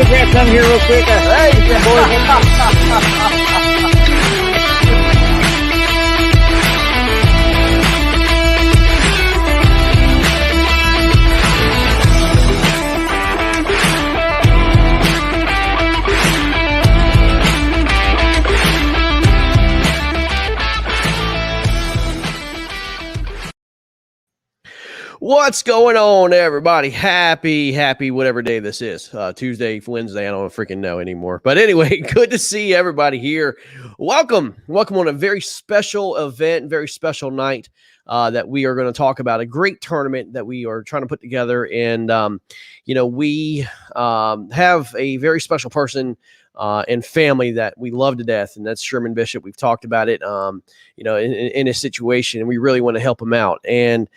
autograph come here real quick? What's going on, everybody? Happy whatever day this is. Tuesday, Wednesday, I don't freaking know anymore. But anyway, good to see everybody here. Welcome on a very special event, very special night that we are going to talk about. A great tournament that we are trying to put together. And, we have a very special person and family that we love to death, and that's Sherman Bishop. We've talked about it, in his situation, and we really want to help him out. And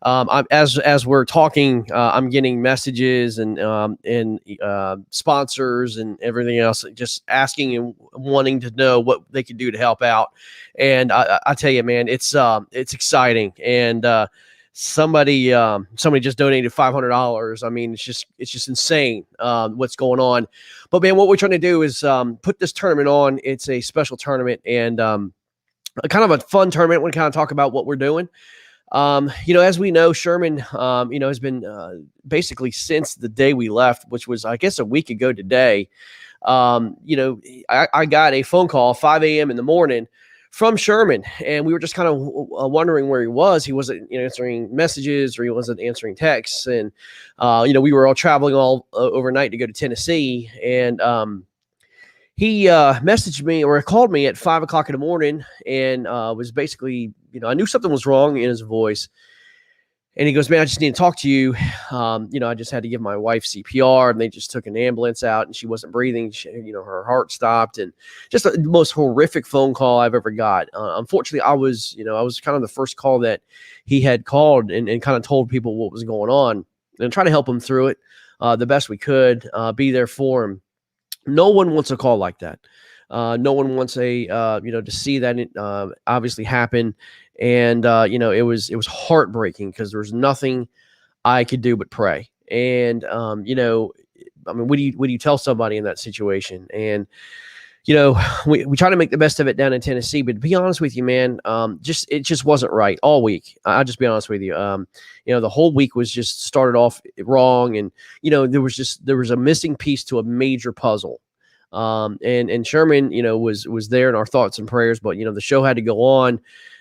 as we're talking, I'm getting messages and sponsors and everything else, just asking and wanting to know what they can do to help out. And I tell you, man, it's exciting. And somebody just donated $500. I mean, it's just insane what's going on. But man, what we're trying to do is put this tournament on. It's a special tournament and kind of a fun tournament. We kind of talk about what we're doing. As we know, Sherman, has been basically since the day we left, which was, I guess, a week ago today. I got a phone call 5 a.m. in the morning from Sherman, and we were just kind of wondering where he was. He wasn't answering messages, or he wasn't answering texts. And, we were all traveling all overnight to go to Tennessee. And he messaged me or called me at 5 o'clock in the morning and was basically, I knew something was wrong in his voice. And he goes, man, I just need to talk to you. I just had to give my wife CPR, and they just took an ambulance out, and she wasn't breathing. Her heart stopped, and just the most horrific phone call I've ever got. Unfortunately, I was kind of the first call that he had called and kind of told people what was going on and try to help him through it the best we could, be there for him. No one wants a call like that. No one wants to see that obviously happen. And, it was heartbreaking because there was nothing I could do but pray. And, what do you tell somebody in that situation? And, we try to make the best of it down in Tennessee, but to be honest with you, man, it just wasn't right all week. I'll just be honest with you. The whole week was just started off wrong. And, there was a missing piece to a major puzzle. And Sherman, was there in our thoughts and prayers, but, the show had to go on.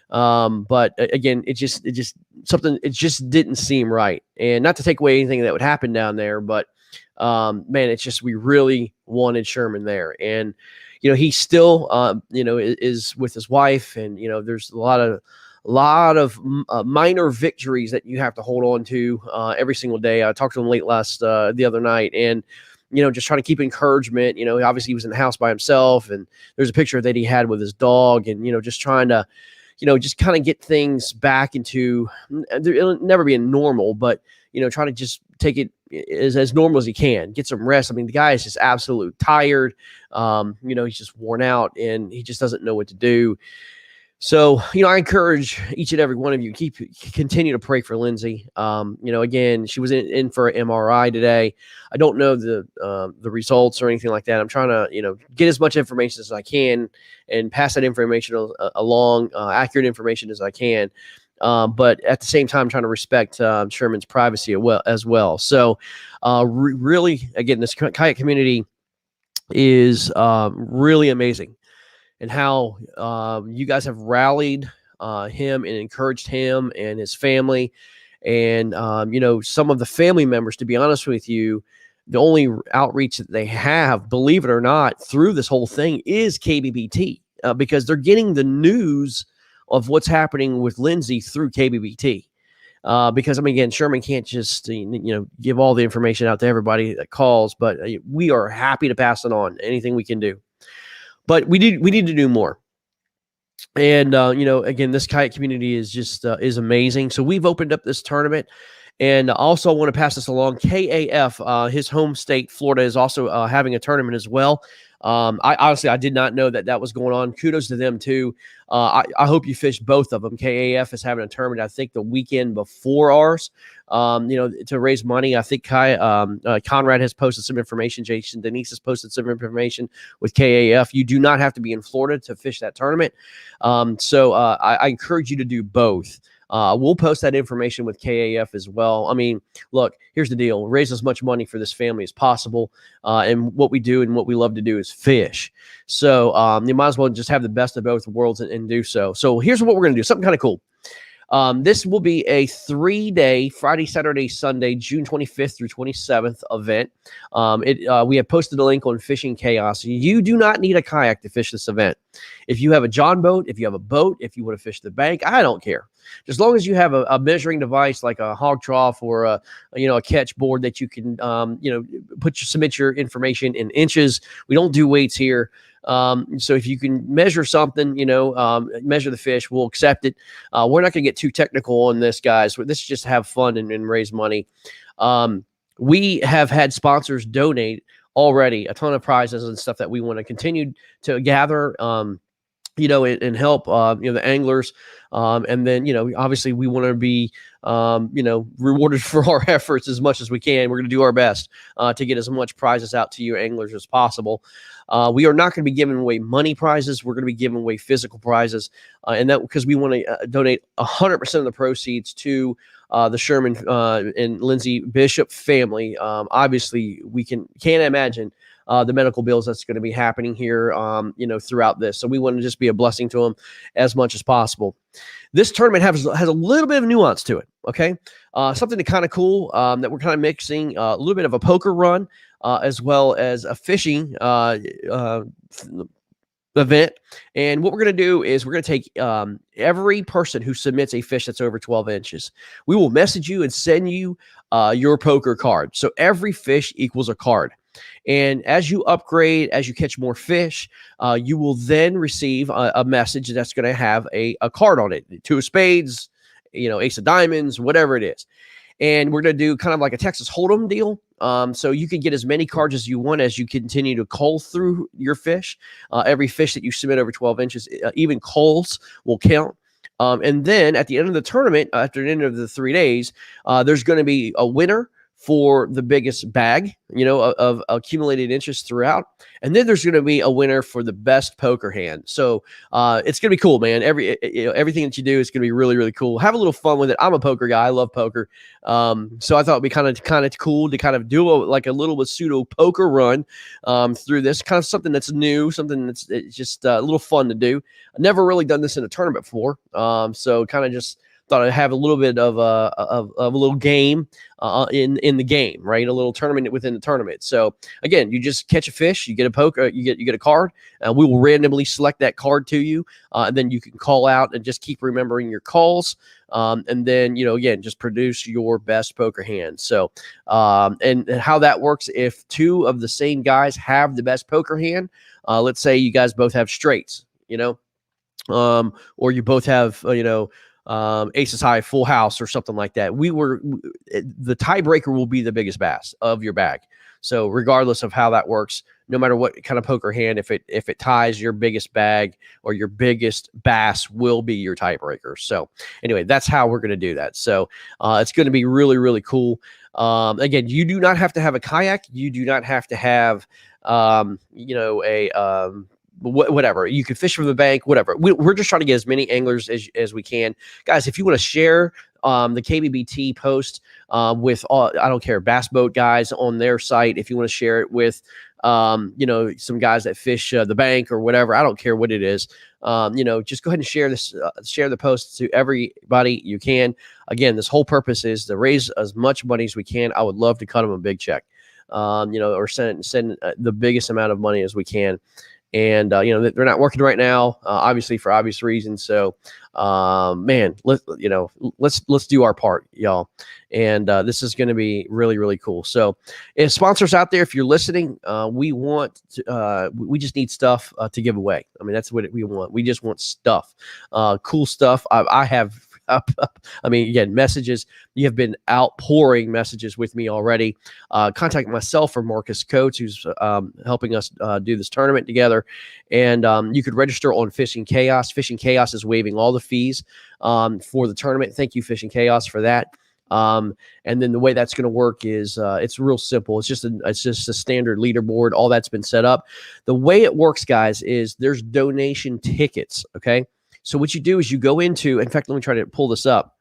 But again, it just didn't seem right. And not to take away anything that would happen down there, but, man, we really wanted Sherman there. And, he still, is with his wife, and, there's a lot of minor victories that you have to hold on to, every single day. I talked to him late the other night, and, just trying to keep encouragement. Obviously he was in the house by himself, and there's a picture that he had with his dog, and, just trying to, just kind of get things back into, it'll never be a normal, but, trying to just take it as normal as he can, get some rest. I mean, the guy is just absolutely tired. He's just worn out, and he just doesn't know what to do. So, I encourage each and every one of you, continue to pray for Lindsay. Again, she was in for an MRI today. I don't know the results or anything like that. I'm trying to, get as much information as I can and pass that information along, accurate information as I can. But at the same time, trying to respect Sherman's privacy as well. So, really, again, this kayak community is really amazing. And how you guys have rallied him and encouraged him and his family. And, some of the family members, to be honest with you, the only outreach that they have, believe it or not, through this whole thing is KBBT, because they're getting the news of what's happening with Lindsay through KBBT. Because, again, Sherman can't just, give all the information out to everybody that calls, but we are happy to pass it on, anything we can do. But we need to do more. And, again, this kayak community is just is amazing. So we've opened up this tournament. And also I want to pass this along. KAF, his home state, Florida, is also having a tournament as well. I honestly, I did not know that that was going on. Kudos to them too. I hope you fish both of them. KAF is having a tournament, I think, the weekend before ours. To raise money. I think Conrad has posted some information. Jason Denise has posted some information with KAF. You do not have to be in Florida to fish that tournament. So I encourage you to do both. We'll post that information with KAF as well. I mean, look, here's the deal. Raise as much money for this family as possible. And what we do and what we love to do is fish. So you might as well just have the best of both worlds and do so. So here's what we're going to do. Something kind of cool. This will be a 3-day, Friday, Saturday, Sunday, June 25th through 27th event. We have posted a link on Fishing Chaos. You do not need a kayak to fish this event. If you have a John boat, if you have a boat, if you want to fish the bank, I don't care. As long as you have a measuring device like a hog trough or a catch board that you can submit your information in inches. We don't do weights here. So if you can measure something, measure the fish, we'll accept it. We're not going to get too technical on this, guys. This is just have fun and raise money. We have had sponsors donate already a ton of prizes and stuff that we want to continue to gather. And help, the anglers. And then, obviously we want to be, rewarded for our efforts as much as we can. We're going to do our best to get as much prizes out to you anglers as possible. We are not going to be giving away money prizes. We're going to be giving away physical prizes. And that because we want to donate 100% of the proceeds to the Sherman and Lindsay Bishop family. Obviously, we can't imagine the medical bills that's going to be happening here, throughout this. So we want to just be a blessing to them as much as possible. This tournament has a little bit of nuance to it. Okay. Something that kind of cool, that we're kind of mixing a little bit of a poker run, as well as a fishing, event. And what we're going to do is we're going to take every person who submits a fish that's over 12 inches. We will message you and send you your poker card. So every fish equals a card. And as you upgrade, as you catch more fish, you will then receive a message that's going to have a card on it. 2 of spades, ace of diamonds, whatever it is. And we're going to do kind of like a Texas Hold'em deal. So you can get as many cards as you want as you continue to cull through your fish. Every fish that you submit over 12 inches, even culls will count. And then at the end of the tournament, after the end of the 3 days, there's going to be a winner for the biggest bag, of accumulated interest throughout. And then there's going to be a winner for the best poker hand. So it's going to be cool, man. Everything that you do is going to be really, really cool. Have a little fun with it. I'm a poker guy. I love poker. So I thought it'd be kind of cool to kind of do a little pseudo poker run through this, kind of something that's new, something that's just a little fun to do. I've never really done this in a tournament before. So kind of just thought I'd have a little bit of a little game in the game, right? A little tournament within the tournament. So again, you just catch a fish, you get a poker, you get a card. We will randomly select that card to you, and then you can call out and just keep remembering your calls. And then again, just produce your best poker hand. So and how that works, if 2 of the same guys have the best poker hand, let's say you guys both have straights, or you both have aces high, full house, or something like that. The tiebreaker will be the biggest bass of your bag. So regardless of how that works, no matter what kind of poker hand, if it ties, your biggest bag or your biggest bass will be your tiebreaker. So anyway, that's how we're going to do that. So it's going to be really, really cool. Again, you do not have to have a kayak. You do not have to have whatever. You can fish from the bank, whatever. We're just trying to get as many anglers as we can. Guys, if you want to share the KBBT post with all, I don't care, bass boat guys on their site, if you want to share it with some guys that fish the bank or whatever, I don't care what it is. Just go ahead and share this, share the post to everybody you can. Again, this whole purpose is to raise as much money as we can. I would love to cut them a big check, or send the biggest amount of money as we can. And, they're not working right now, obviously for obvious reasons. So, man, let's do our part, y'all. And this is going to be really, really cool. So if sponsors out there, if you're listening, we just need stuff to give away. I mean, that's what we want. We just want stuff, cool stuff. I have I mean, again, messages. You have been outpouring messages with me already. Contact myself or Marcus Coates, who's helping us do this tournament together. And you could register on Fishing Chaos. Fishing Chaos is waiving all the fees for the tournament. Thank you, Fishing Chaos, for that. And then the way that's going to work is it's real simple. It's just a standard leaderboard. All that's been set up. The way it works, guys, is there's donation tickets. Okay. So what you do is you go into, in fact, let me try to pull this up.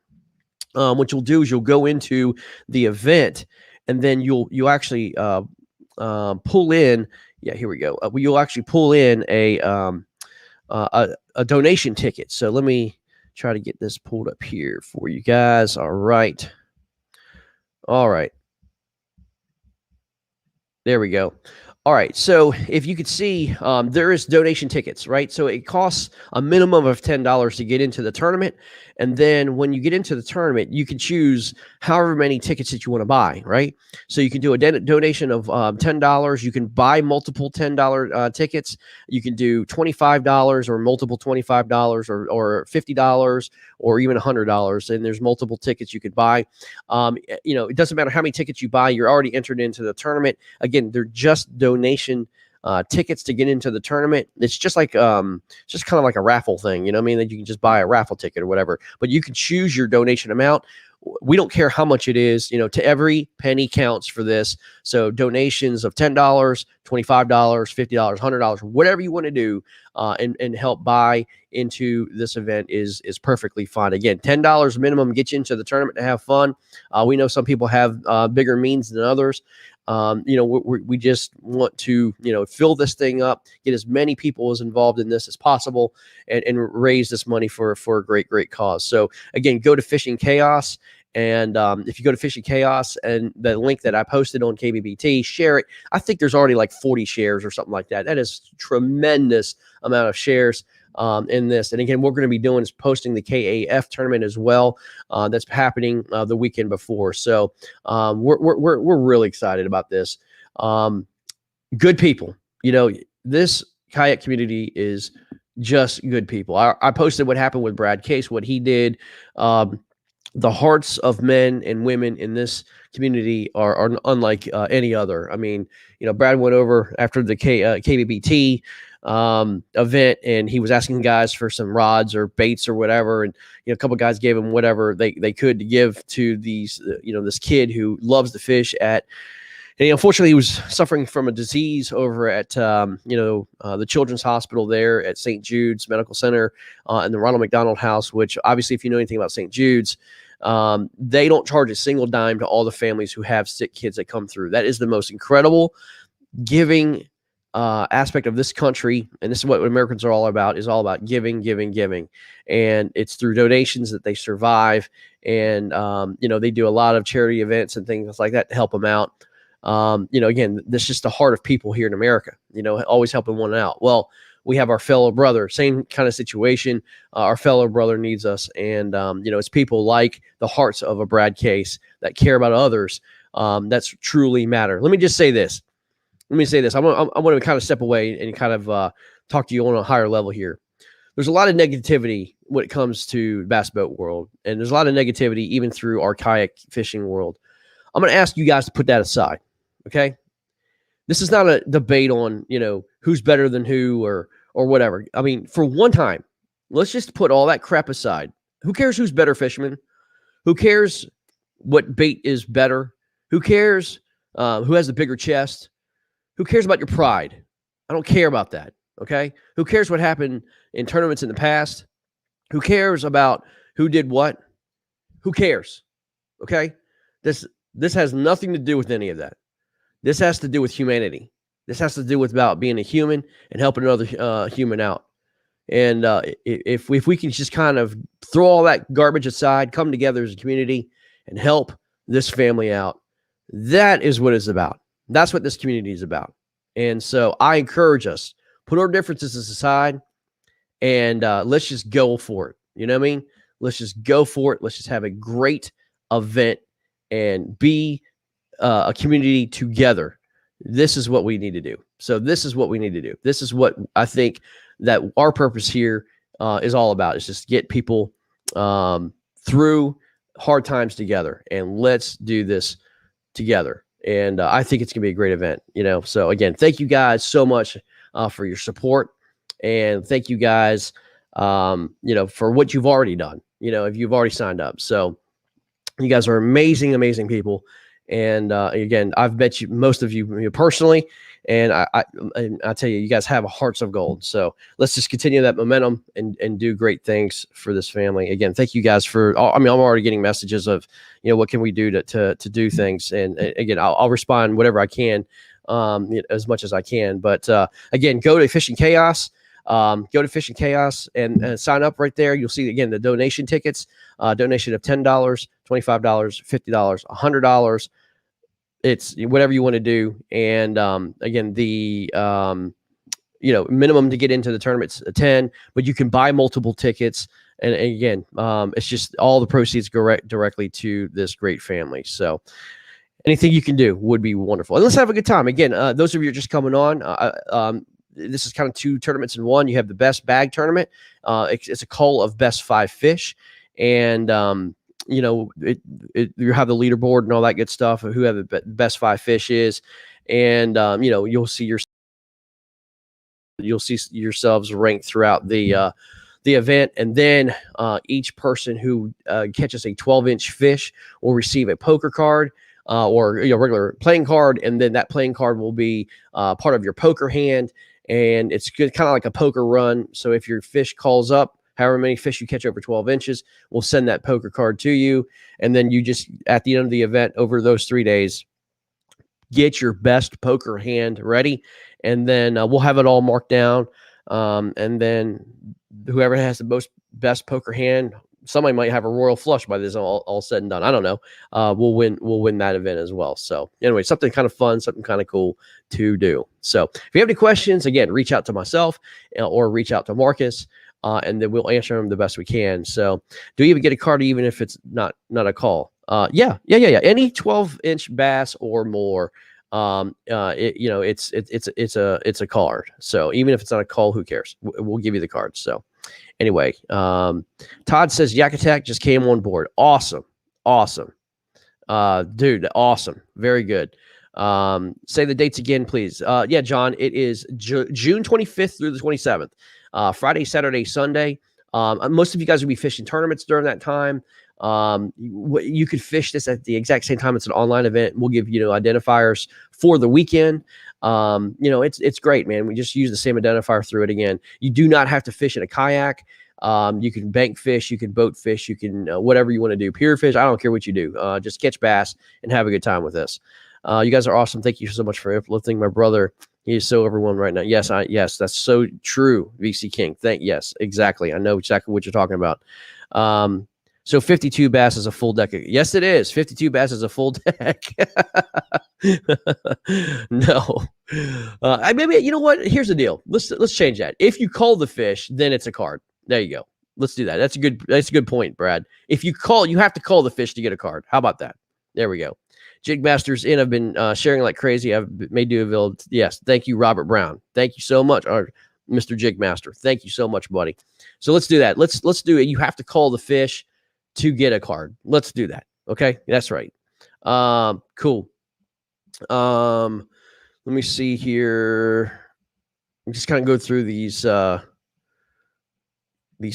What you'll do is you'll go into the event, and then you'll actually pull in. Yeah, here we go. You'll actually pull in a donation ticket. So let me try to get this pulled up here for you guys. All right. There we go. All right. So if you could see, there is donation tickets, right? So it costs a minimum of $10 to get into the tournament. And then when you get into the tournament, you can choose however many tickets that you want to buy, right? So you can do a donation of $10. You can buy multiple $10 tickets. You can do $25 or multiple $25 or $50 or even $100. And there's multiple tickets you could buy. It doesn't matter how many tickets you buy. You're already entered into the tournament. Again, they're just donation tickets to get into the tournament. It's just like just kind of like a raffle thing, you know what I mean? That you can just buy a raffle ticket or whatever, but you can choose your donation amount. We don't care how much it is, to every penny counts for this. So donations of $10, $25, $50, $100, whatever you want to do and help buy into this event is perfectly fine. Again, $10 minimum, get you into the tournament to have fun. We know some people have bigger means than others. We just want to, fill this thing up, get as many people as involved in this as possible, and raise this money for a great, great cause. So again, go to Fishing Chaos. And if you go to Fishing Chaos and the link that I posted on KBBT, share it. I think there's already like 40 shares or something like that. That is tremendous amount of shares in this. And again, what we're going to be doing is posting the KAF tournament as well. That's happening the weekend before. So we're really excited about this. Good people. This kayak community is just good people. I posted what happened with Brad Case, what he did. The hearts of men and women in this community are unlike any other. I mean, Brad went over after the KBBT event, and he was asking guys for some rods or baits or whatever. And, a couple guys gave him whatever they could to give to these, this kid who loves to fish and unfortunately, he was suffering from a disease over at, the Children's Hospital there at St. Jude's Medical Center and the Ronald McDonald House, which obviously, if you know anything about St. Jude's, they don't charge a single dime to all the families who have sick kids that come through. That is the most incredible giving aspect of this country. And this is what Americans are all about, is all about giving, giving, giving. And it's through donations that they survive. And, they do a lot of charity events and things like that to help them out. Again, this is just the heart of people here in America, always helping one out. Well, we have our fellow brother, same kind of situation. Our fellow brother needs us. And, it's people like the hearts of a Brad Case that care about others. That's truly matter. Let me just say this. I want to kind of step away and kind of talk to you on a higher level here. There's a lot of negativity when it comes to the bass boat world. And there's a lot of negativity even through our kayak fishing world. I'm going to ask you guys to put that aside. Okay. This is not a debate on, who's better than who or whatever. I mean, for one time, let's just put all that crap aside. Who cares who's better fisherman? Who cares what bait is better? Who cares who has the bigger chest? Who cares about your pride? I don't care about that. Okay. Who cares what happened in tournaments in the past? Who cares about who did what? Who cares? Okay. This has nothing to do with any of that. This has to do with humanity. This has to do with about being a human and helping another human out. And if we can just kind of throw all that garbage aside, come together as a community and help this family out, that is what it's about. That's what this community is about. And so I encourage us, put our differences aside and let's just go for it. You know what I mean? Let's just go for it. Let's just have a great event and be a community together. This is what we need to do. So this is what we need to do. This is what I think that our purpose here is all about. Is just get people through hard times together, and let's do this together. And I think it's going to be a great event, So again, thank you guys so much for your support, and thank you guys, for what you've already done, if you've already signed up. So you guys are amazing, amazing people. And again, I've met you, most of you personally, and I tell you, you guys have hearts of gold. So let's just continue that momentum and do great things for this family. Again, thank you guys for. I'm already getting messages of, what can we do to do things, and again, I'll respond whatever I can, as much as I can. But again, go to Fishing Chaos. Go to Fishing Chaos and sign up right there. You'll see again the donation tickets. Donation of $10, $25, $50, $100. It's whatever you want to do. And again, the minimum to get into the tournament's 10, but you can buy multiple tickets. And again, it's just all the proceeds go directly to this great family. So anything you can do would be wonderful. And let's have a good time. Again, those of you who are just coming on, this is kind of 2 tournaments in one. You have the best bag tournament. It's a cull of best 5 fish. And, you have the leaderboard and all that good stuff of who have the best 5 fish is. And, you'll see yourselves ranked throughout the event. And then each person who catches a 12-inch fish will receive a poker card or regular playing card. And then that playing card will be part of your poker hand. And it's good, kind of like a poker run. So if your fish calls up, however many fish you catch over 12 inches, we'll send that poker card to you. And then you just, at the end of the event, over those 3 days, get your best poker hand ready. And then we'll have it all marked down. And then whoever has the best poker hand, somebody might have a royal flush by this all said and done. I don't know. We'll win that event as well. So anyway, something kind of fun, something kind of cool to do. So if you have any questions, again, reach out to myself or reach out to Marcus, and then we'll answer them the best we can. So do you even get a card even if it's not a call? Yeah. Any 12-inch bass or more, it's a card. So even if it's not a call, who cares? We'll give you the card. So anyway, Todd says Yak Attack just came on board. Awesome. Dude, awesome. Very good. Say the dates again, please. Yeah, John, it is June 25th through the 27th. Friday, Saturday, Sunday. Most of you guys will be fishing tournaments during that time. You could fish this at the exact same time. It's an online event. We'll give identifiers for the weekend. It's great, man. We just use the same identifier through it again. You do not have to fish in a kayak. You can bank fish, you can boat fish, you can whatever you want to do. Pier fish, I don't care what you do. Just catch bass and have a good time with this. You guys are awesome. Thank you so much for uplifting my brother. He is so overwhelmed right now. Yes, that's so true, VC King. Yes, exactly. I know exactly what you're talking about. So 52 bass is a full deck. Yes, it is. 52 bass is a full deck. No. Maybe, you know what? Here's the deal. Let's change that. If you call the fish, then it's a card. There you go. Let's do that. That's a good point, Brad. If you have to call the fish to get a card. How about that? There we go. Jigmaster's in. I've been sharing like crazy. I've made do available. Yes. Thank you, Robert Brown. Thank you so much. Or Mr. Jigmaster. Thank you so much, buddy. So let's do that. Let's do it. You have to call the fish to get a card. Let's do that. Okay. That's right. Cool. Let me see here. I'm just kind of go through these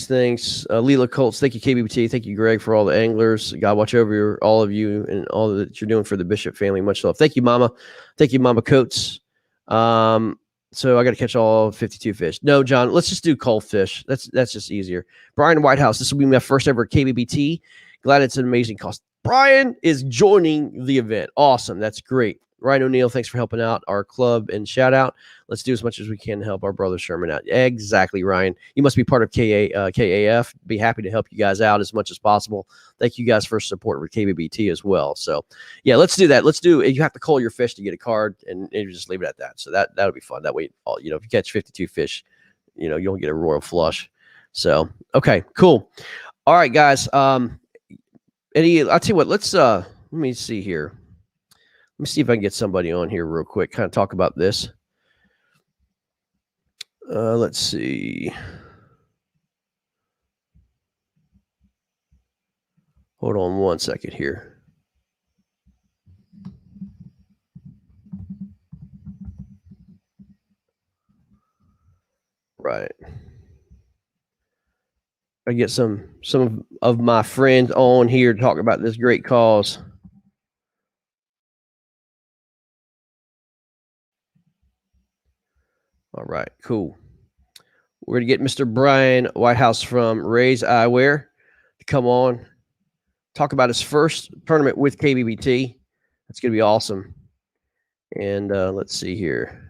things. Leela Colts, thank you, KBT. Thank you, Greg, for all the anglers. God watch over all of you and all that you're doing for the Bishop family. Much love. Thank you, Mama. Thank you, Mama Coates. So I got to catch all 52 fish. No, John, let's just do cull fish. That's just easier. Brian Whitehouse, this will be my first ever KBBT. Glad it's an amazing cost. Brian is joining the event. Awesome. That's great. Ryan O'Neill, thanks for helping out our club and shout out. Let's do as much as we can to help our brother Sherman out. Exactly, Ryan. You must be part of KAF. Be happy to help you guys out as much as possible. Thank you guys for support with KBBT as well. So, yeah, let's do that. You have to call your fish to get a card, and you just leave it at that. So that'll be fun. That way, if you catch 52 fish, you'll get a royal flush. So, okay, cool. All right, guys. I'll tell you what. Let me see here. Let me see if I can get somebody on here real quick, kind of talk about this. Let's see. Hold on 1 second here. Right. I get some of my friends on here to talk about this great cause. All right, cool. We're going to get Mr. Brian Whitehouse from Ray's Eyewear to come on, talk about his first tournament with KBBT. That's going to be awesome. And let's see here.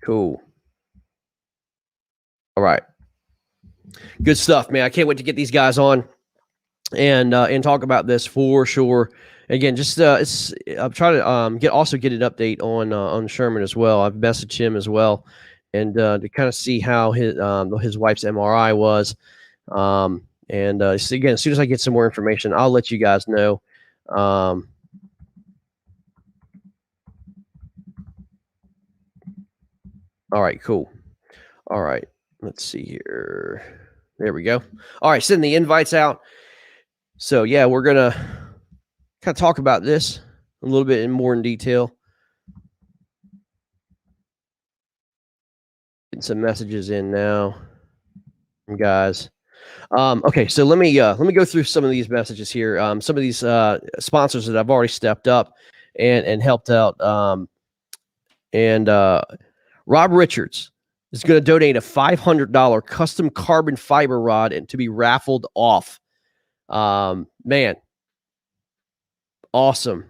Cool. All right. Good stuff, man. I can't wait to get these guys on and talk about this for sure. Again, just I'm trying to get an update on Sherman as well. I've messaged him as well, and to kind of see how his wife's MRI was. So again, as soon as I get some more information, I'll let you guys know. All right, cool. All right, let's see here. There we go. All right, send the invites out. So yeah, we're gonna kind of talk about this a little bit more in detail. Getting some messages in now, guys. Okay, so let me go through some of these messages here. Some of these sponsors that I've already stepped up and helped out. Rob Richards is going to donate a $500 custom carbon fiber rod and to be raffled off. Man, awesome.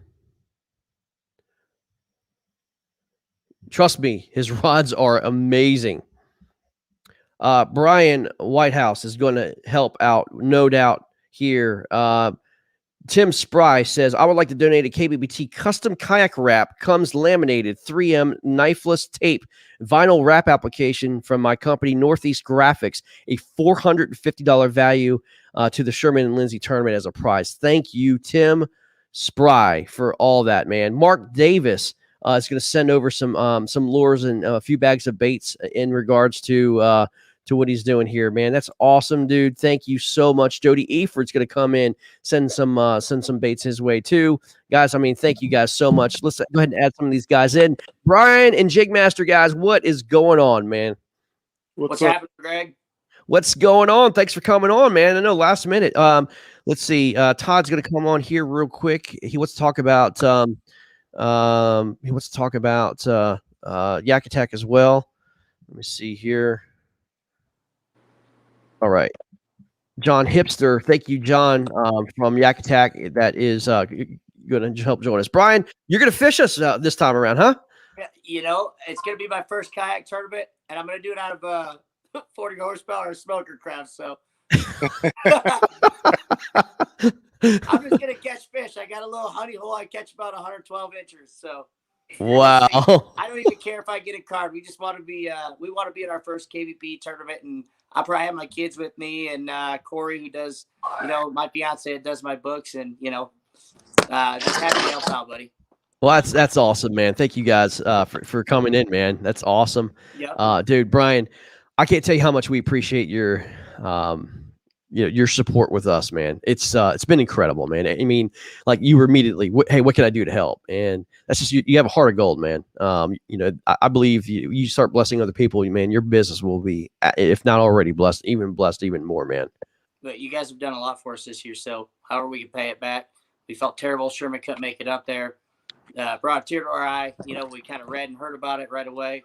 Trust me, his rods are amazing. Brian Whitehouse is going to help out, no doubt, here. Tim Spry says, I would like to donate a KBBT custom kayak wrap. Comes laminated 3M knifeless tape vinyl wrap application from my company, Northeast Graphics, a $450 value to the Sherman and Lindsay tournament as a prize. Thank you, Tim Spry, for all that, man. Mark Davis is going to send over some lures and a few bags of baits in regards to what he's doing here, man. That's awesome, dude. Thank you so much. Jody Eford's going to come in, send some baits his way too, guys. I mean, thank you guys so much. Let's go ahead and add some of these guys in. Brian and Jigmaster, guys, what is going on, man? What's happening, Greg? What's going on? Thanks for coming on, man. I know last minute. Let's see. Todd's going to come on here real quick. He wants to talk about Yak Attack as well. Let me see here. All right. John Hipster. Thank you, John, from Yak Attack. That is going to help join us. Brian, you're going to fish us this time around, huh? You know, it's going to be my first kayak tournament, and I'm going to do it out of 40 horsepower smoker craft. So I'm just going to catch fish. I got a little honey hole. I catch about 112 inches. So wow. I don't even care if I get a card. We just want to be we want to be at our first KBP tournament, and I'll probably have my kids with me, and Corey, who does, my fiance does my books, and just happy to help out, buddy. Well, that's awesome, man. Thank you guys for coming in, man. That's awesome. Yep. Dude, Brian, I can't tell you how much we appreciate your support with us, man. It's been incredible, man. I mean, like, you were immediately, hey, what can I do to help? And that's just, you have a heart of gold, man. I believe you start blessing other people, man, your business will be, if not already blessed even more, man. But you guys have done a lot for us this year, so however we can pay it back. We felt terrible Sherman couldn't make it up there. Brought a tear to our eye. We kind of read and heard about it right away.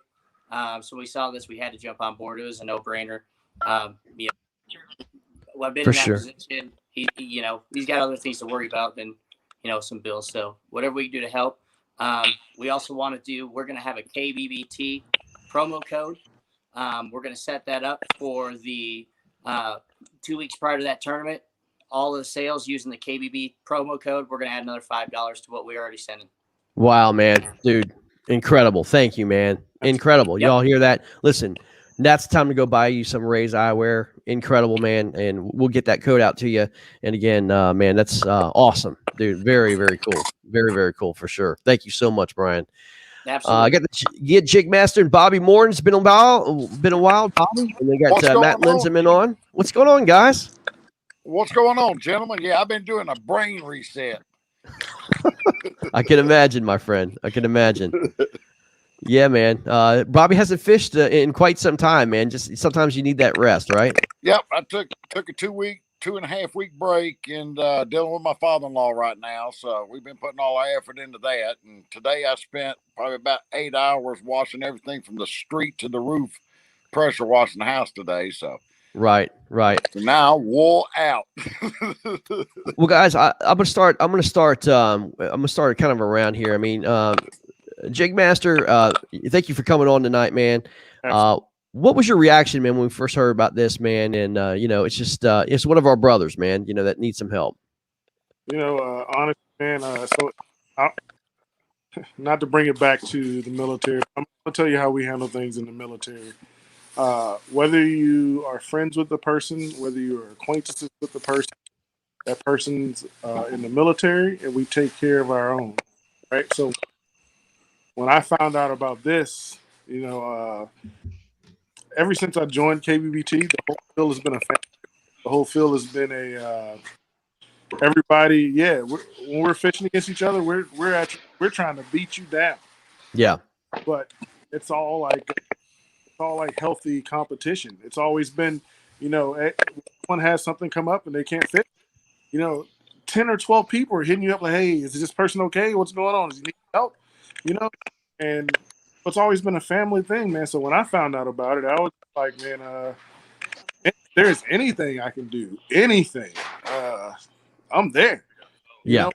So we saw this. We had to jump on board. It was a no-brainer. Well, I've been for in that sure. position. He's got other things to worry about than, some bills. So whatever we can do to help. We also want to we're going to have a KBBT promo code. We're going to set that up for the 2 weeks prior to that tournament. All of the sales using the KBB promo code, we're going to add another $5 to what we already sent in. Wow, man. Dude, incredible. Thank you, man. Incredible. Yep. Y'all hear that? Listen, that's time to go buy you some Ray's Eyewear. Incredible, man. And we'll get that code out to you. And again, man, that's awesome, dude. Very, very cool. Very, very cool for sure. Thank you so much, Brian. Absolutely. I got the Jig Master and Bobby Moore. It's been a while, Bobby. And they got Matt Lindsayman on. What's going on, guys? What's going on, gentlemen? Yeah, I've been doing a brain reset. I can imagine, my friend. I can imagine. Yeah, man. Bobby hasn't fished in quite some time, man. Just sometimes you need that rest, right? Yep, I took a 2.5 week break and dealing with my father-in-law right now. So we've been putting all our effort into that. And today I spent probably about 8 hours washing everything from the street to the roof, pressure washing the house today. So right. So now wore out. Well, guys, I'm gonna start kind of around here. I mean, Jig Master, thank you for coming on tonight, man. What was your reaction, man, when we first heard about this, man? And it's just it's one of our brothers, man. That needs some help. Honestly, man. Not to bring it back to the military, I'm gonna tell you how we handle things in the military. Whether you are friends with the person, whether you are acquaintances with the person, that person's in the military, and we take care of our own, right? So when I found out about this, ever since I joined KBBT, the whole field has been a family. The whole field has been everybody. Yeah, when we're fishing against each other, we're trying to beat you down. Yeah, but it's all like healthy competition. It's always been, one has something come up and they can't fit. 10 or 12 people are hitting you up like, hey, is this person okay? What's going on? Does he need help? And it's always been a family thing, man. So when I found out about it, I was like, man, if there's anything I can do, anything, I'm there. Yeah.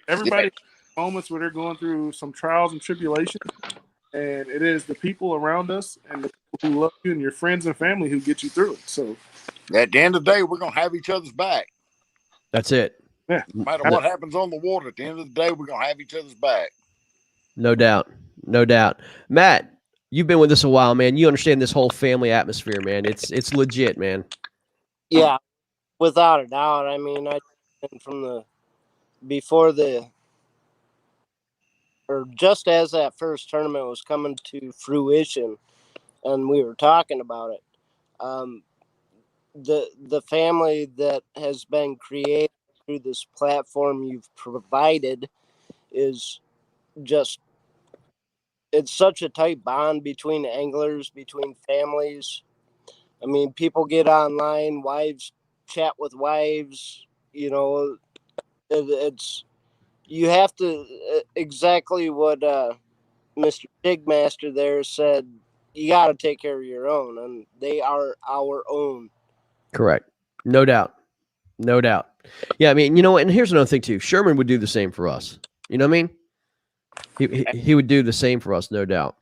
Everybody has moments where they're going through some trials and tribulations, and it is the people around us and the people who love you and your friends and family who get you through it. So at the end of the day, we're going to have each other's back. That's it. Yeah. No matter what happens on the water, at the end of the day, we're going to have each other's back. No doubt. Matt, you've been with us a while, man. You understand this whole family atmosphere, man. It's legit, man. Yeah, without a doubt. I mean, just as that first tournament was coming to fruition, and we were talking about it, the family that has been created through this platform you've provided is just, it's such a tight bond between anglers, between families. I mean, people get online, wives chat with wives, it's, you have to, exactly what Mr. Digmaster there said, you got to take care of your own, and they are our own. Correct. No doubt. Yeah, I mean, and here's another thing too. Sherman would do the same for us. You know what I mean? He would do the same for us, no doubt.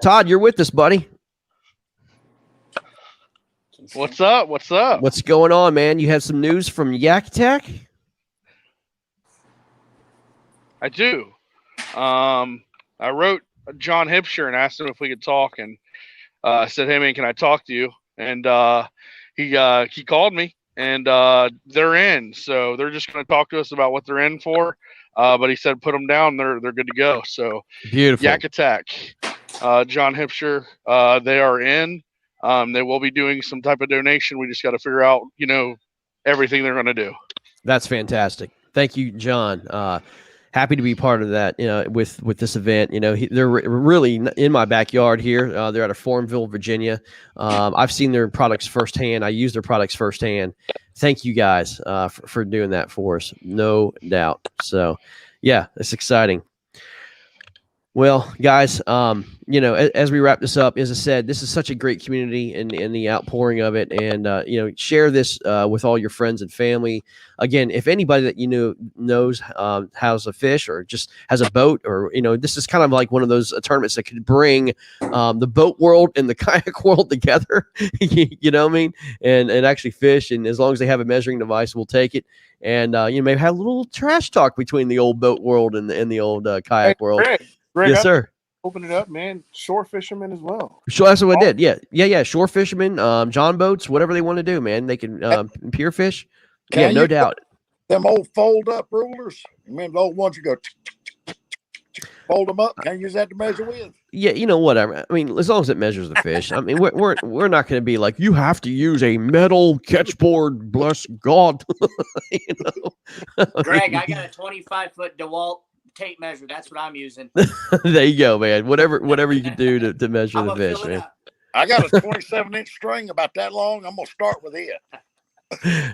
Todd, you're with us, buddy. What's up? What's going on, man? You have some news from Yak Attack? I do. I wrote John Hipsher and asked him if we could talk, and said, "Hey man, can I talk to you?" And he called me, and they're in, so they're just going to talk to us about what they're in for. But he said, "Put them down; they're good to go." So beautiful. Yak Attack, John Hipsher, they are in. They will be doing some type of donation. We just got to figure out, everything they're going to do. That's fantastic. Thank you, John. Happy to be part of that, with this event. They're really in my backyard here. They're out of Farmville, Virginia. I've seen their products firsthand. I use their products firsthand. Thank you guys for doing that for us. No doubt. So, yeah, it's exciting. Well, guys, as we wrap this up, as I said, this is such a great community and the outpouring of it. And, share this with all your friends and family. Again, if anybody that knows how to fish or just has a boat, or, this is kind of like one of those tournaments that could bring the boat world and the kayak world together, you know what I mean? And actually fish. And as long as they have a measuring device, we'll take it. And, maybe have a little trash talk between the old boat world and the old kayak world. Greg, yes, sir. Open it up, man. Shore fishermen as well. Sure, that's what I did. Yeah. Shore fishermen, John boats, whatever they want to do, man. They can pier fish. Yeah, no doubt. Them old fold up rulers. Remember the old ones you go. Fold them up. Can't use that to measure with. Yeah, whatever. I mean, as long as it measures the fish. I mean, we're not going to be like, you have to use a metal catchboard. Bless God. Greg, I got a 25-foot DeWalt tape measure. That's what I'm using. There you go, man. Whatever you can do to measure I'm the gonna fish, fill it man. up. I got a 27-inch string about that long. I'm gonna start with it.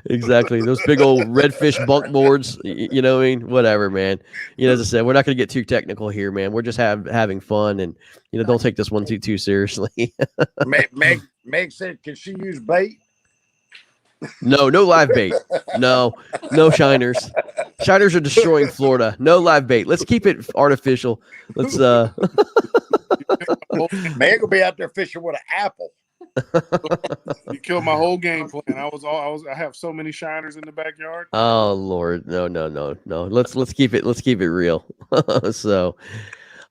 Exactly. Those big old redfish bunk boards, you know what I mean? Whatever, man. As I said, we're not going to get too technical here, man. We're just having fun, and don't take this one too seriously. Meg said, can she use bait? No live bait. No shiners. Shiners are destroying Florida. No live bait. Let's keep it artificial. Let's Meg will be out there fishing with an apple. You killed my whole game plan. I have so many shiners in the backyard. Oh Lord, no. Let's keep it real. So,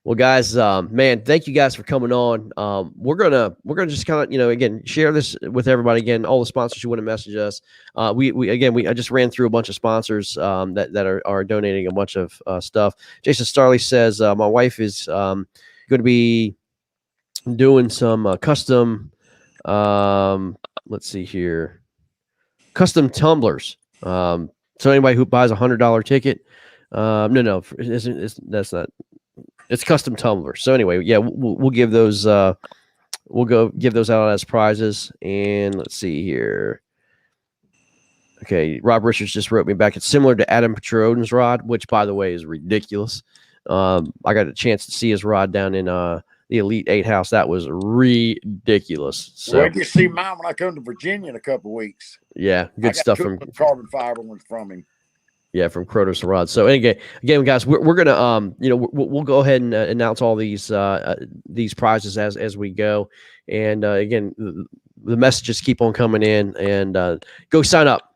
well, guys, man, thank you guys for coming on. We're gonna just kind of again share this with everybody. Again, all the sponsors you want to message us. I just ran through a bunch of sponsors that are donating a bunch of stuff. Jason Starley says my wife is going to be doing some custom. Let's see here. Custom tumblers. So anybody who buys $100 ticket, no, that's not. It's custom tumblers. So anyway, yeah, we'll give those. We'll go give those out as prizes. And let's see here. Okay, Rob Richards just wrote me back. It's similar to Adam Petron's rod, which by the way is ridiculous. I got a chance to see his rod down in the Elite 8 house. That was ridiculous. So Wait till you see mine when I come to Virginia in a couple of weeks. Yeah, good stuff from carbon fiber ones from him. Yeah, from Crotos and Rod. So again, guys, we're gonna we'll go ahead and announce all these prizes as we go. And again, the messages keep on coming in, and go sign up.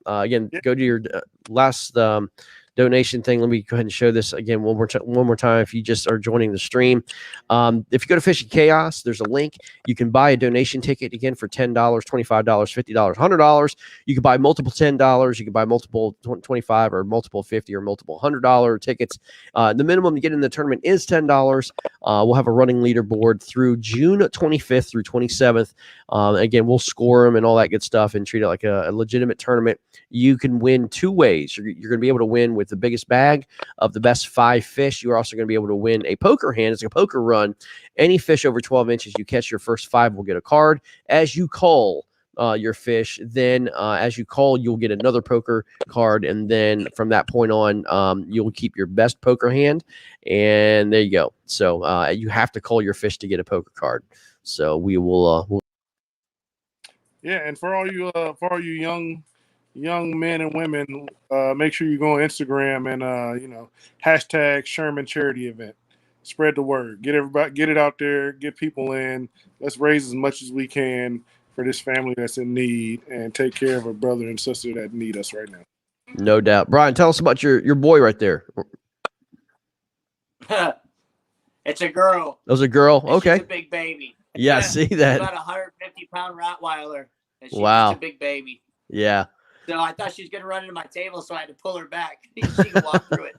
Again, go to your last donation thing. Let me go ahead and show this again one more time. If you just are joining the stream, if you go to Fishing Chaos, there's a link. You can buy a donation ticket again for $10, $25, $50, $100. You can buy multiple $10. You can buy multiple $25 or multiple $50 or multiple $100 tickets. The minimum to get in the tournament is $10. We'll have a running leaderboard through June 25th through 27th. Again, we'll score them and all that good stuff and treat it like a legitimate tournament. You can win two ways. You're going to be able to win with the biggest bag of the best 5 fish. You're also going to be able to win a poker hand. It's a poker run. Any fish over 12 inches you catch, your first 5 will get a card. As you call your fish, then as you call, you'll get another poker card. And then from that point on, you'll keep your best poker hand. And there you go. So you have to call your fish to get a poker card. So we will. Yeah, and for all you young men and women, make sure you go on Instagram and hashtag Sherman charity event. Spread the word. Get it out there. Get people in. Let's raise as much as we can for this family that's in need and take care of a brother and sister that need us right now. No doubt. Brian, tell us about your boy right there. It's a girl. That was a girl. Okay. She's a big baby. Yeah, see that. About 150-pound Rottweiler. And she's Wow. a big baby. Yeah. So I thought she was going to run into my table, so I had to pull her back. She could walk through it.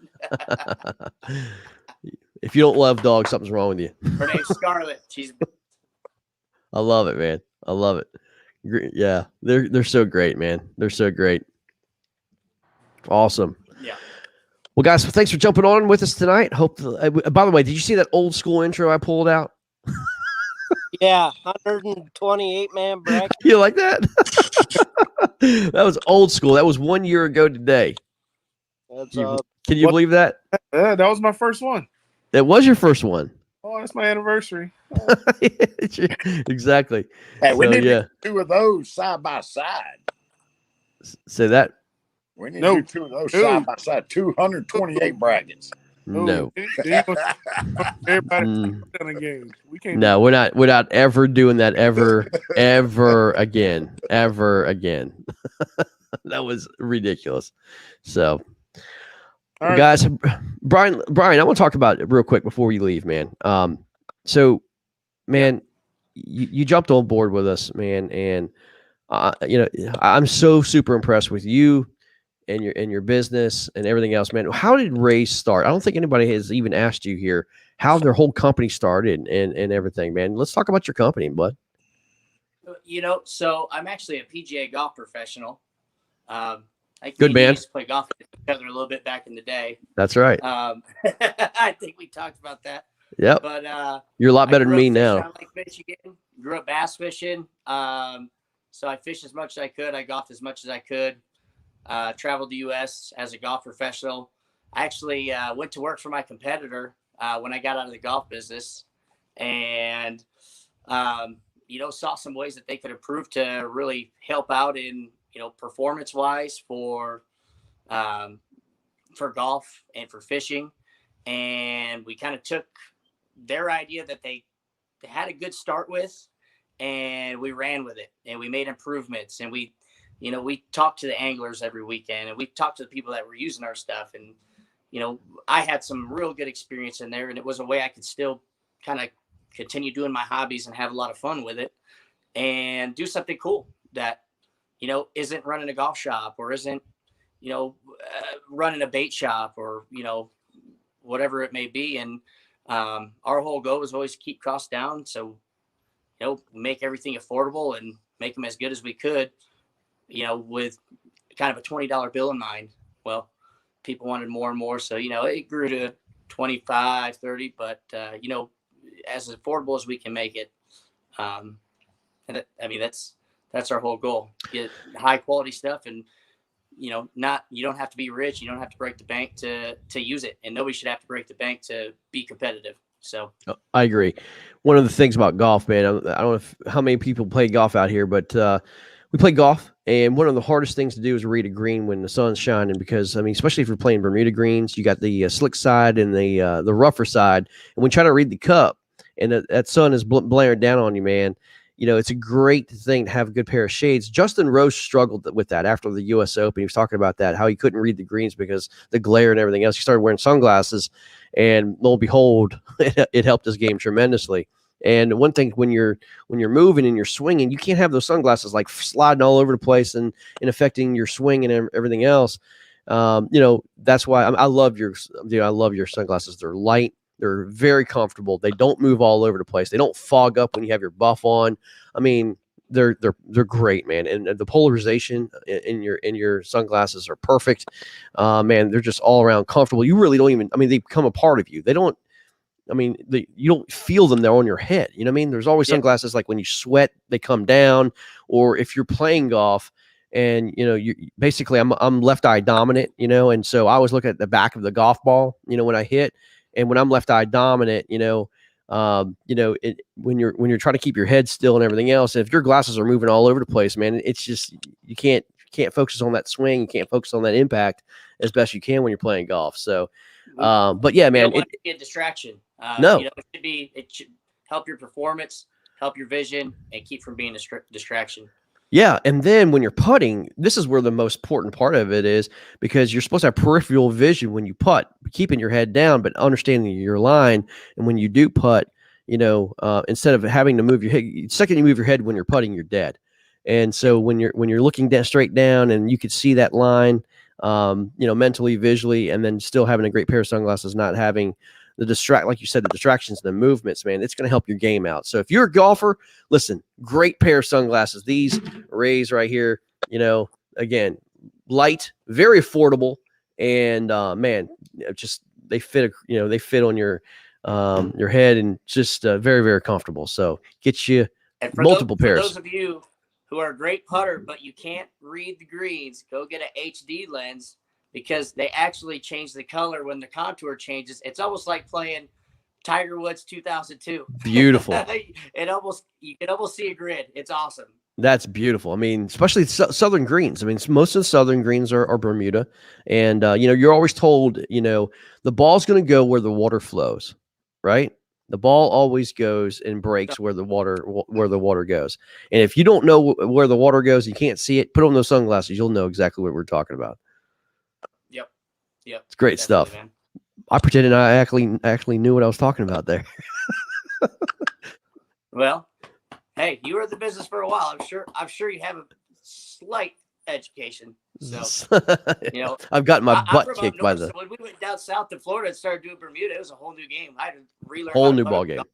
If you don't love dogs, something's wrong with you. Her name's Scarlett. I love it, man. I love it. Yeah, they're so great, man. They're so great. Awesome. Yeah. Well, guys, thanks for jumping on with us tonight. Hope. By the way, did you see that old school intro I pulled out? Yeah, 128-man bracket. You like that? That was old school. That was 1 year ago today. That's Can you believe that? That was my first one. That was your first one. Oh, that's my anniversary. Exactly. Hey, we So, need yeah. to do 2 of those side by side. Say that. We need to do 2 of those side by side. 228 brackets. No. Everybody Mm. in the game. We can't. No, we're not ever doing that ever again. That was ridiculous. So, All right. guys, Brian, I want to talk about it real quick before we leave, man. So, man, you jumped on board with us, man, and I'm so super impressed with you and your business and everything else, man. How did Ray start? I don't think anybody has even asked you here how their whole company started and everything, man. Let's talk about your company, bud. So I'm actually a PGA golf professional. I think Good we man. used to play golf with each other a little bit back in the day. That's right. I think we talked about that. Yep. But you're a lot better I than grew me up fishing now. on Lake Michigan. Grew up bass fishing. So I fished as much as I could. I golfed as much as I could. Traveled the U.S. as a golf professional. I actually went to work for my competitor when I got out of the golf business, and saw some ways that they could improve to really help out in performance wise for golf and for fishing. And we kind of took their idea that they had a good start with, and we ran with it, and we made improvements, and we talked to the anglers every weekend, and we talked to the people that were using our stuff. And I had some real good experience in there, and it was a way I could still kind of continue doing my hobbies and have a lot of fun with it and do something cool that isn't running a golf shop, or isn't running a bait shop, or whatever it may be. And our whole goal was always keep costs down, so make everything affordable and make them as good as we could, with kind of a $20 bill in mind. Well, people wanted more and more, so it grew to 25, 30, but as affordable as we can make it. And that's our whole goal: get high quality stuff, and you don't have to be rich, you don't have to break the bank to use it, and nobody should have to break the bank to be competitive. So I agree. One of the things about golf, man, I don't know how many people play golf out here, but we play golf, and one of the hardest things to do is read a green when the sun's shining, because especially if you're playing Bermuda greens, you got the slick side and the rougher side, and when you try to read the cup, and that sun is blaring down on you, man. It's a great thing to have a good pair of shades. Justin Rose struggled with that after the U.S. Open. He was talking about that, how he couldn't read the greens because the glare and everything else. He started wearing sunglasses, and lo and behold, it helped his game tremendously. And one thing, when you're moving and you're swinging, you can't have those sunglasses like sliding all over the place and affecting your swing and everything else. That's why I love your sunglasses. They're light. They're very comfortable. They don't move all over the place. They don't fog up when you have your buff on. They're great, man. And the polarization in your sunglasses are perfect. Man, they're just all around comfortable. You really don't even, they become a part of you. They don't, you don't feel them. They're on your head. You know what I mean? There's always sunglasses, like when you sweat, they come down, or if you're playing golf and, you basically, I'm left eye dominant, and so I always look at the back of the golf ball, when I hit. And when I'm left eye dominant, when you're trying to keep your head still and everything else, if your glasses are moving all over the place, man, it's just, you can't focus on that swing. You can't focus on that impact as best you can when you're playing golf. So, but yeah, man, it should be a distraction. No, it should help your performance, help your vision, and keep from being a distraction. Yeah, and then when you're putting, this is where the most important part of it is, because you're supposed to have peripheral vision when you putt, keeping your head down, but understanding your line. And when you do putt, instead of having to move your head, the second you move your head when you're putting, you're dead. And so when you're looking down straight down, and you could see that line, mentally, visually, and then still having a great pair of sunglasses, not having like you said, the distractions and the movements, man, it's going to help your game out. So if you're a golfer, listen, great pair of sunglasses. These Rays right here, again, light, very affordable, and man, just they fit on your head, and just very, very comfortable. So get you multiple pairs. For those of you who are a great putter, but you can't read the greens, go get an HD lens, because they actually change the color when the contour changes. It's almost like playing Tiger Woods 2002. Beautiful. You can almost see a grid. It's awesome. That's beautiful. Especially southern greens. Most of the southern greens are Bermuda, and you're always told, the ball's going to go where the water flows, right? The ball always goes and breaks where the water goes. And if you don't know where the water goes, you can't see it, put on those sunglasses. You'll know exactly what we're talking about. Yep. It's great stuff. Man. I pretended I actually knew what I was talking about there. Well, hey, you were in the business for a while. I'm sure you have a slight education. So you know, I've gotten my I'm butt from up kicked by north, the so when we went down south to Florida and started doing Bermuda, it was a whole new game. I had to relearn whole how to new putt ball a game. golf.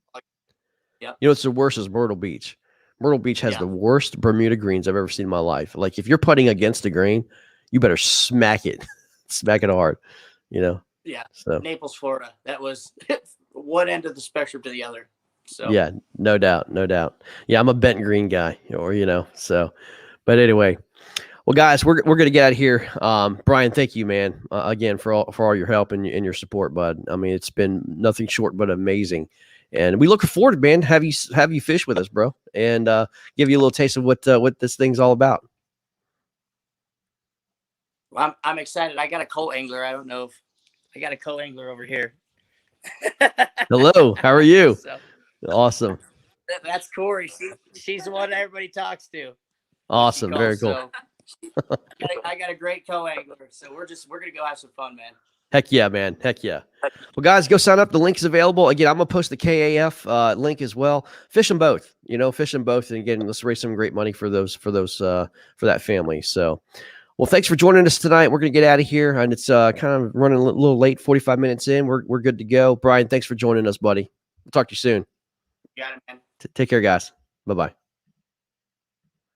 Yep. You know what's the worst is Myrtle Beach. Myrtle Beach has Yeah. the worst Bermuda greens I've ever seen in my life. Like if you're putting against the green, you better smack it, smack it hard. You know. Yeah. So Naples, Florida. That was one end of the spectrum to the other. So yeah, no doubt, no doubt. Yeah, I'm a bent green guy, or so. But anyway, well, guys, we're gonna get out of here. Brian, thank you, man, again for all your help and your support, bud. I mean, it's been nothing short but amazing, and we look forward, man, have you fish with us, bro, and give you a little taste of what this thing's all about. well, I'm excited. I got a co-angler. I don't know if I got a co-angler over here. Hello, how are you? So, Awesome, that's Corey. She's the one everybody talks to. awesome, very cool. So I got a great co-angler. So we're gonna go have some fun, man. Heck yeah, man. Heck yeah. Well, guys, go sign up. The link is available. Again, I'm going to post the KAF link as well. Fish them both, fish them both. And again, let's raise some great money for that family. So, well, thanks for joining us tonight. We're going to get out of here, and it's kind of running a little late, 45 minutes in. We're good to go. Brian, thanks for joining us, buddy. We'll talk to you soon. Got it, man. Take care, guys. Bye-bye.